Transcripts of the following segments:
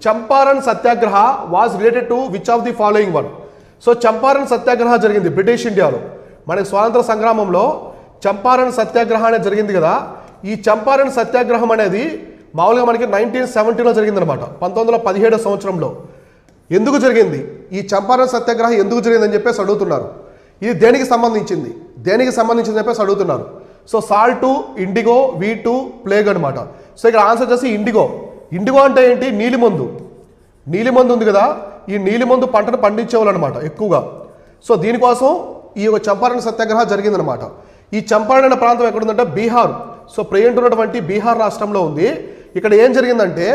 Champaran Satyagraha was related to which of the following one. So Champaran Satyagraha జరిగింది British ఇండియాలో. మనకి స్వాతంత్ర సంగ్రామంలో చంపారన్ సత్యాగ్రహ అనేది జరిగింది కదా. ఈ చంపారన్ సత్యాగ్రహం అనేది మామూలుగా మనకి 1970లో జరిగిందనమాట, 1917 సంవత్సరంలో. ఎందుకు జరిగింది ఈ చంపారన్ సత్యాగ్రహం, ఎందుకు జరిగిందని చెప్పేసి అడుగుతున్నారు. ఇది దేనికి సంబంధించింది చెప్పేసి అడుగుతున్నారు. సో సాల్టు, ఇండిగో, వీటు, ప్లేగ్ అనమాట. సో ఇక్కడ ఆన్సర్ చేసి ఇండిగో. ఇండిగో అంటే ఏంటి? నీలిమందు. నీలిమందు ఉంది కదా, ఈ నీలిమందు పంటను పండించేవాళ్ళు అనమాట ఎక్కువగా. సో దీనికోసం ఈ యొక్క చంపారన్ సత్యాగ్రహం జరిగిందనమాట. ఈ చంపారన్ అనే ప్రాంతం ఎక్కడుందంటే బీహార్. సో ప్రజెంట్ ఉన్నటువంటి బీహార్ రాష్ట్రంలో ఉంది. ఇక్కడ ఏం జరిగిందంటే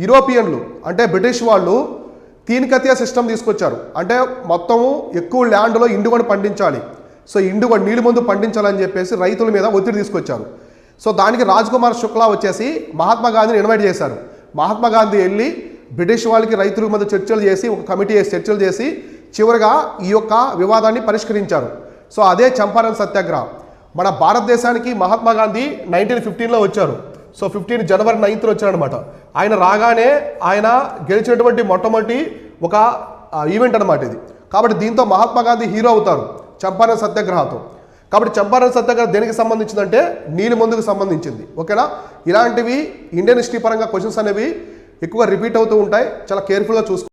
యూరోపియన్లు అంటే బ్రిటిష్ వాళ్ళు తీన్కతియా సిస్టమ్ తీసుకొచ్చారు. అంటే మొత్తము ఎక్కువ ల్యాండ్లో ఇండిగోని పండించాలి. సో ఇండిగో నీలిమందు పండించాలని చెప్పేసి రైతుల మీద ఒత్తిడి తీసుకొచ్చారు. సో దానికి రాజ్ కుమార్ శుక్లా వచ్చేసి మహాత్మా గాంధీని ఇన్వైట్ చేశారు. మహాత్మా గాంధీ వెళ్ళి బ్రిటిష్ వాళ్ళకి రైతుల మధ్య చర్చలు చేసి, ఒక కమిటీ వేసి చర్చలు చేసి చివరిగా ఈ యొక్క వివాదాన్ని పరిష్కరించారు. సో అదే చంపారన్ సత్యాగ్రహం. మన భారతదేశానికి మహాత్మా గాంధీ 1915లో వచ్చారు. సో 15 జనవరి 9th వచ్చారనమాట. ఆయన రాగానే ఆయన గెలిచినటువంటి మొట్టమొదటి ఒక ఈవెంట్ అనమాట ఇది. కాబట్టి దీంతో మహాత్మా గాంధీ హీరో అవుతారు చంపారన్ సత్యాగ్రహంతో. కాబట్టి చంపారన్ సత్యాగ్రహం దేనికి సంబంధించిందంటే నీలిమందుకు సంబంధించింది. ఓకేనా? ఇలాంటివి ఇండియన్ హిస్టరీ పరంగా క్వశ్చన్స్ అనేవి ఎక్కువగా రిపీట్ అవుతూ ఉంటాయి. చాలా కేర్ఫుల్గా చూసుకోండి.